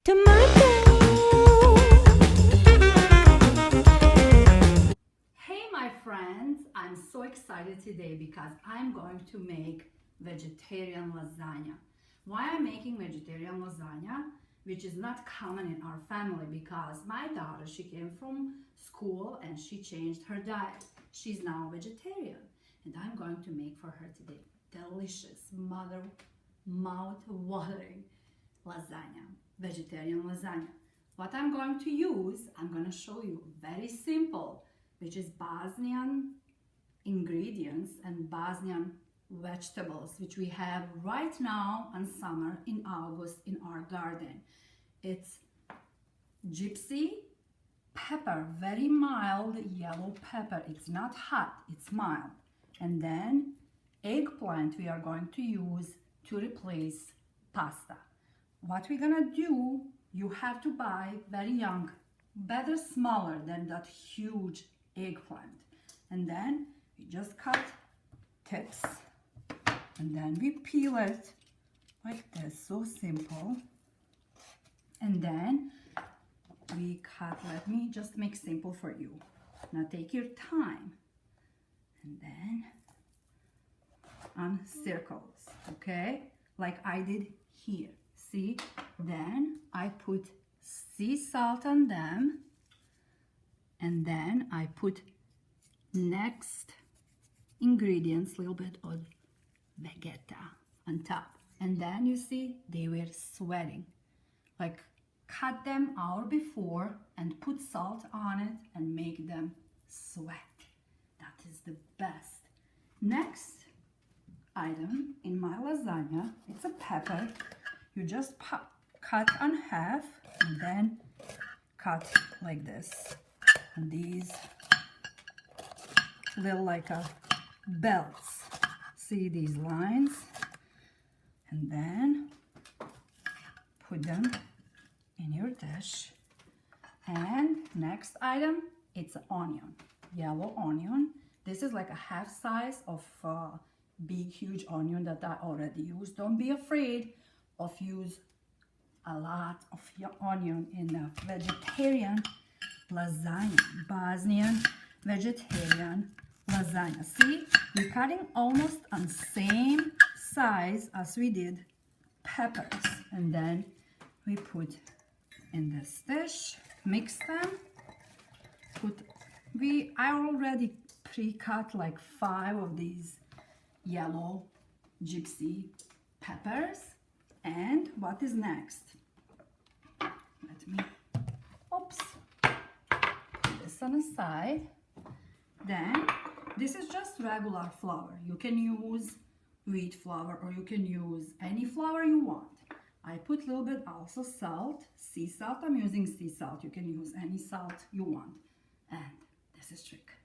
Tomato. Hey my friends, I'm so excited today because I'm going to make vegetarian lasagna. Why I'm making vegetarian lasagna, which is not common in our family because my daughter, she came from school and she changed her diet. She's now vegetarian and I'm going to make for her today delicious, mouth-watering lasagna, vegetarian lasagna. What I'm going to use, I'm going to show you very simple, which is Bosnian ingredients and Bosnian vegetables, which we have right now in summer in August in our garden. It's gypsy pepper, very mild yellow pepper. It's not hot, it's mild. And then eggplant we are going to use to replace pasta. What we're gonna do, you have to buy very young, better smaller than that huge eggplant. And then we just cut tips and then we peel it like this, so simple. And then we cut, let me just make simple for you. Now take your time and then on circles, okay? Like I did here. See, then I put sea salt on them and then I put next ingredients, little bit of vegeta on top, and then you see they were sweating. Like cut them hour before and put salt on it and make them sweat. That is the best. Next item in my lasagna, it's a pepper. You just cut on half and then cut like this. And these little like belts. See these lines? And then put them in your dish. And next item, it's an onion, yellow onion. This is like a half size of big huge onion that I already used. Don't be afraid of use a lot of your onion in a vegetarian lasagna, Bosnian vegetarian lasagna. See, we're cutting almost on same size as we did peppers, and then we put in this dish, mix them. I already pre-cut like 5 of these yellow gypsy peppers. And what is next? Let me, oops, put this on the side. Then this is just regular flour. You can use wheat flour or you can use any flour you want. I put a little bit also salt, sea salt. I'm using sea salt. You can use any salt you want. And this is trick.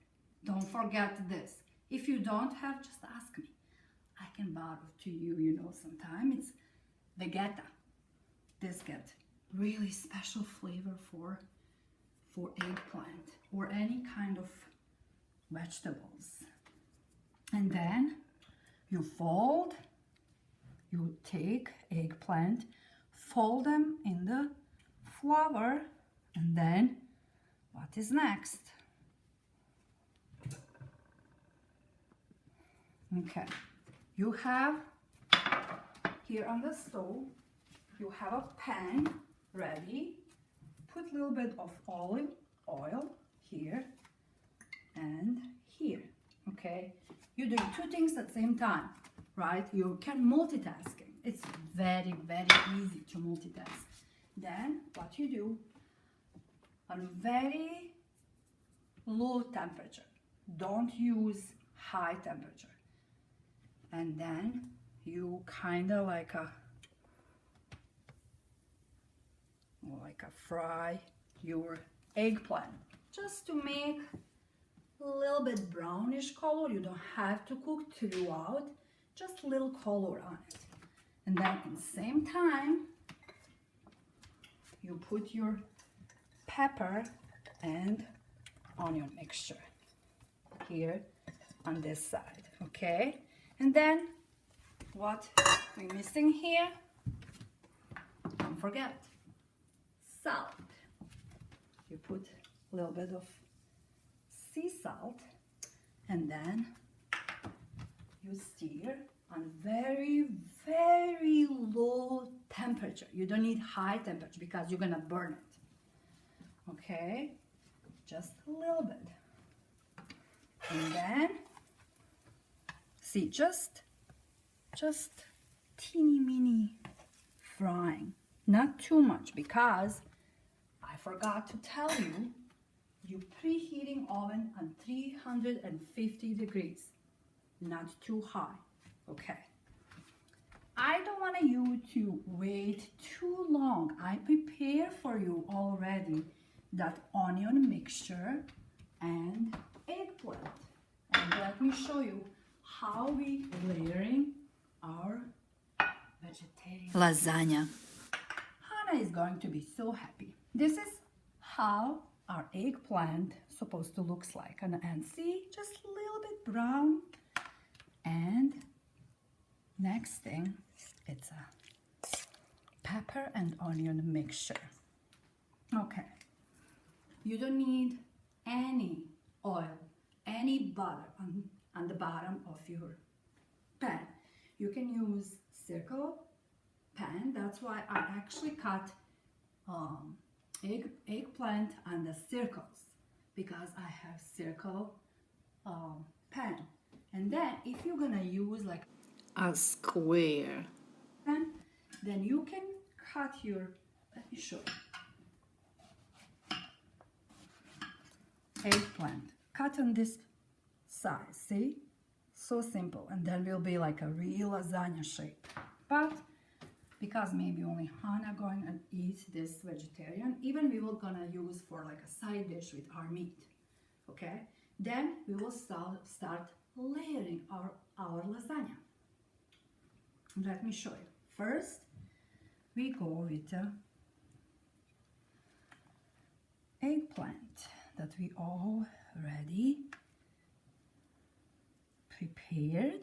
Don't forget this. If you don't have, just ask me. I can borrow to you, you know, sometime. It's vegeta. This gets really special flavor for eggplant or any kind of vegetables. And then you fold, you take eggplant, fold them in the flour, and then what is next? Okay, you have here on the stove, you have a pan ready. Put a little bit of olive oil here and here, okay? You're doing 2 things at the same time, right? You can multitasking. It's very, very easy to multitask. Then what you do, on very low temperature. Don't use high temperature. And then you kind of like a fry your eggplant just to make a little bit brownish color. You don't have to cook throughout, just a little color on it. And then at the same time you put your pepper and onion mixture here on this side, okay? And then what we're missing here, don't forget, salt. You put a little bit of sea salt, and then you stir on very, very low temperature. You don't need high temperature because you're gonna burn it. Okay, just a little bit. And then, see, just teeny mini frying, not too much, because I forgot to tell you, you preheating oven on 350 degrees, not too high. Okay. I don't want you to wait too long. I prepare for you already that onion mixture and eggplant. And let me show you how we layering our vegetarian lasagna. Hannah is going to be so happy. This is how our eggplant supposed to looks like. And see, just a little bit brown. And next thing, it's a pepper and onion mixture. Okay. You don't need any oil, any butter on the bottom of your pan. You can use circle pan. That's why I actually cut eggplant on the circles, because I have circle pan. And then if you're gonna use like a square pan, then you can cut your, let me show you, eggplant. Cut on this size, see? So simple. And then will be like a real lasagna shape. But because maybe only Hannah going to eat this vegetarian, even we will gonna use for like a side dish with our meat. Okay? Then we will start layering our lasagna. Let me show you. First, we go with the eggplant that we already prepared.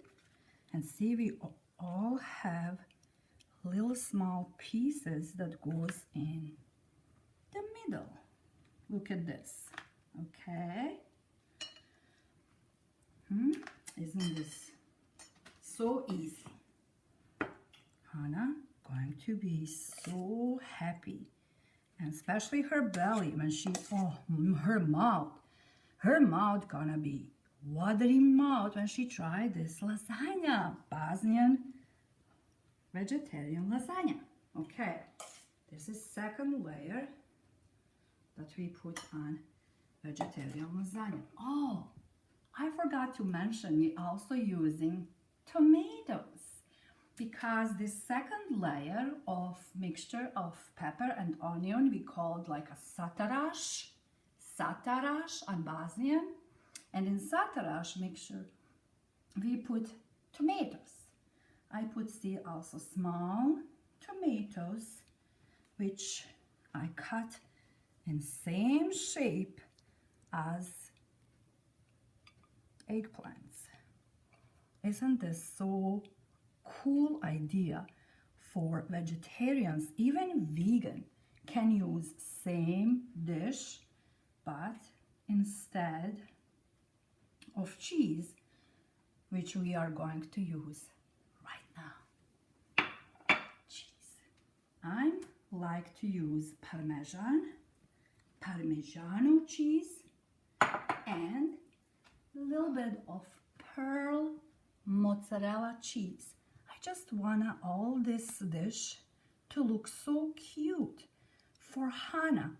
And see, we all have little small pieces that goes in the middle. Look at this. Okay. Isn't this so easy? Hannah going to be so happy, and especially her belly when she, her mouth gonna be watery mouth when she tried this lasagna, Bosnian vegetarian lasagna. Okay, this is second layer that we put on vegetarian lasagna. Oh, I forgot to mention we also using tomatoes, because this second layer of mixture of pepper and onion we called like a satarash on Bosnian, and in satarash mixture we put tomatoes. I put also small tomatoes, which I cut in same shape as eggplants. Isn't this so cool idea for vegetarians? Even vegan can use same dish, but instead of cheese, which we are going to use right now, cheese. I like to use Parmigiano cheese and a little bit of pearl mozzarella cheese. I just wanna all this dish to look so cute for Hannah,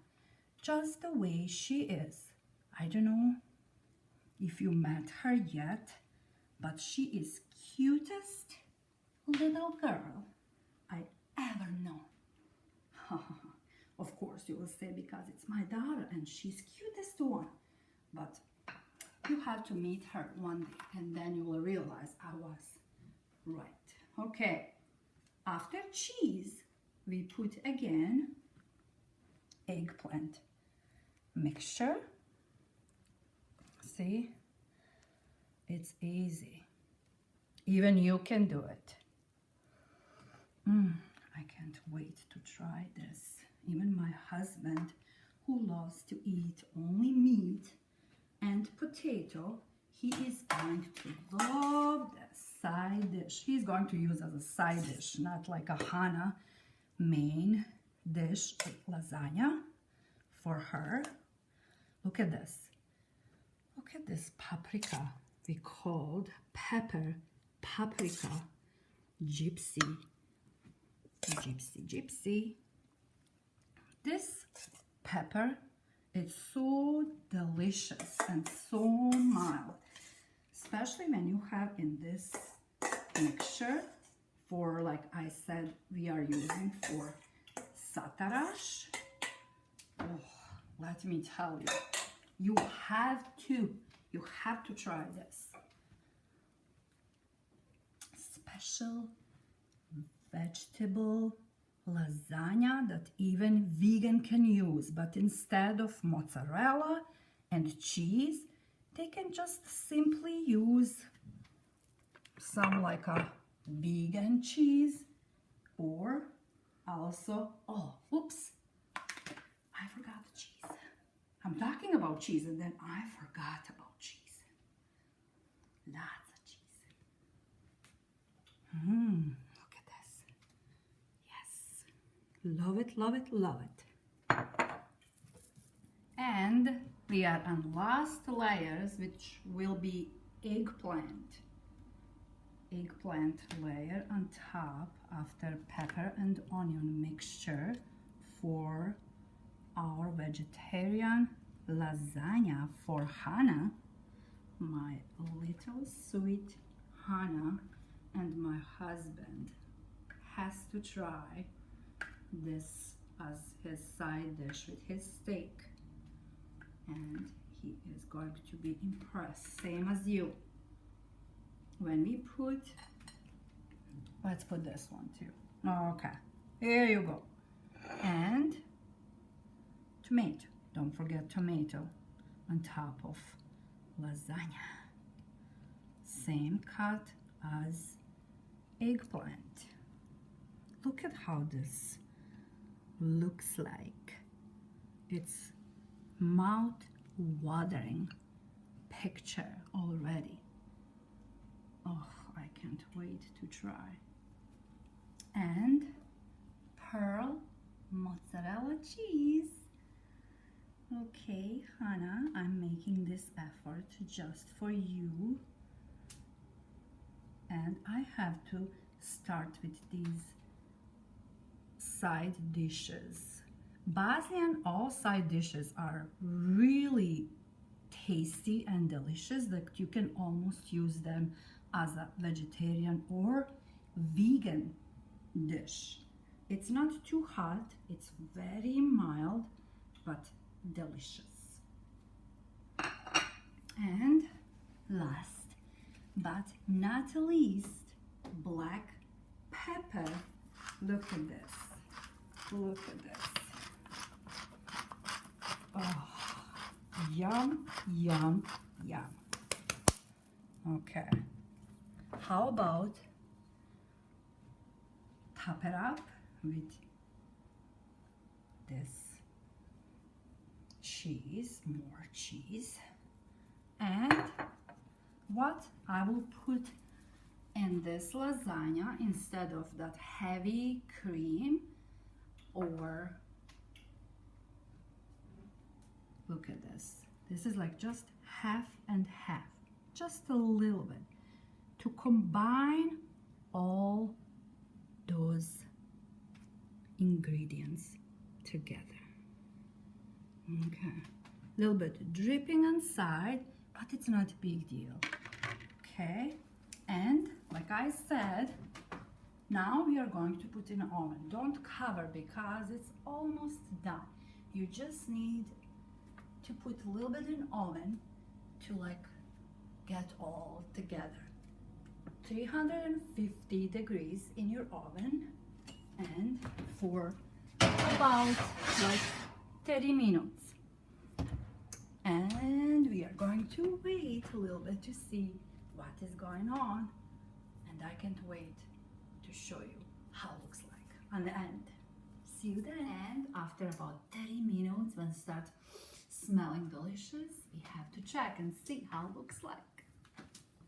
just the way she is. I don't know if you met her yet, but she is cutest little girl I ever know. Of course you will say because it's my daughter and she's cutest one, but you have to meet her one day and then you will realize I was right. Okay, after cheese we put again eggplant mixture. See, it's easy. Even you can do it. I can't wait to try this. Even my husband, who loves to eat only meat and potato, he is going to love the side dish. He's going to use as a side dish, not like a Hannah main dish, lasagna for her. Look at this. Look at this paprika. We called paprika. Gypsy. This pepper is so delicious and so mild, especially when you have in this mixture for, like I said, we are using for satarash. Oh, let me tell you, you have to try this special vegetable lasagna that even vegan can use, but instead of mozzarella and cheese, they can just simply use some like a vegan cheese, or also, oh, oops, I forgot the cheese. I'm talking about cheese and then I forgot about cheese. Lots of cheese. Look at this. Yes. Love it, love it, love it. And we are on last layers, which will be eggplant. Eggplant layer on top after pepper and onion mixture for our vegetarian lasagna for Hannah, my little sweet Hannah, and my husband has to try this as his side dish with his steak, and he is going to be impressed, same as you. When we put, let's put this one too. Okay, here you go. And tomato, don't forget tomato on top of lasagna. Same cut as eggplant. Look at how this looks like. It's mouth-watering picture already. Oh, I can't wait to try. And pearl mozzarella cheese. Okay, Hannah, I'm making this effort just for you. And I have to start with these side dishes. Bosnian all side dishes are really tasty and delicious, that you can almost use them as a vegetarian or vegan dish. It's not too hot, it's very mild, but delicious. And last but not least, black pepper. Look at this. Look at this. Oh, yum, yum, yum. Okay. How about top it up with this cheese, more cheese, and what I will put in this lasagna instead of that heavy cream, or look at this. This is like just half and half, just a little bit, to combine all those ingredients together. Okay, a little bit dripping inside, but it's not a big deal. Okay, and like I said, now we are going to put in the oven. Don't cover because it's almost done. You just need to put a little bit in oven to like get all together. 350 degrees in your oven, and for about like 30 minutes. And we are going to wait a little bit to see what is going on, and I can't wait to show you how it looks like on the end. See see you then. And after about 30 minutes, when it starts smelling delicious, we have to check and see how it looks like.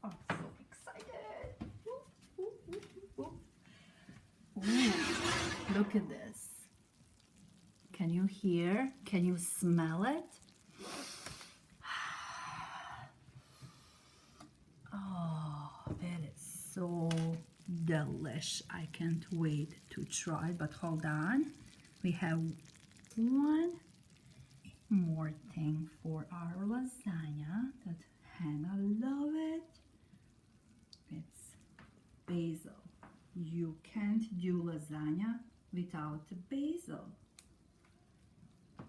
I'm so excited. Ooh, look at this. Can you hear? Can you smell it? Oh, that is so delish. I can't wait to try it, but hold on. We have one more thing for our lasagna that Hannah love it. It's basil. You can't do lasagna without basil.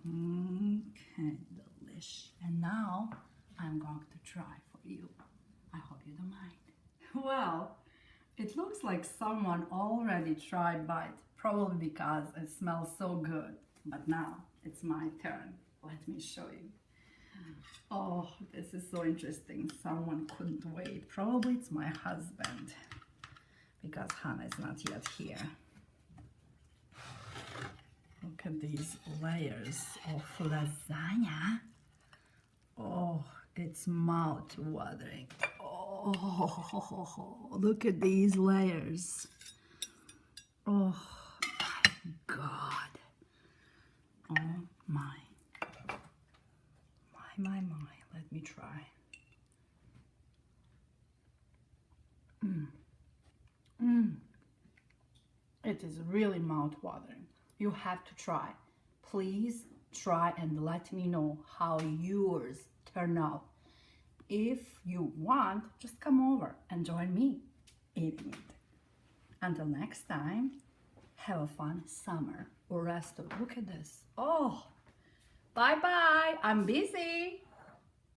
Okay, delish. And now I'm going to try for you. I hope you don't mind. Well, it looks like someone already tried bite, probably because it smells so good. But now it's my turn. Let me show you. Oh, this is so interesting. Someone couldn't wait. Probably it's my husband, because Hannah is not yet here. Look at these layers of lasagna. Oh, it's mouth-watering. Oh, look at these layers. Oh, my God. Oh, my. My. Let me try. It is really mouth-watering. You have to try. Please try and let me know how yours turn out. If you want, just come over and join me eating it. Until next time, have a fun summer or rest of. Look at this. Oh, bye-bye. I'm busy.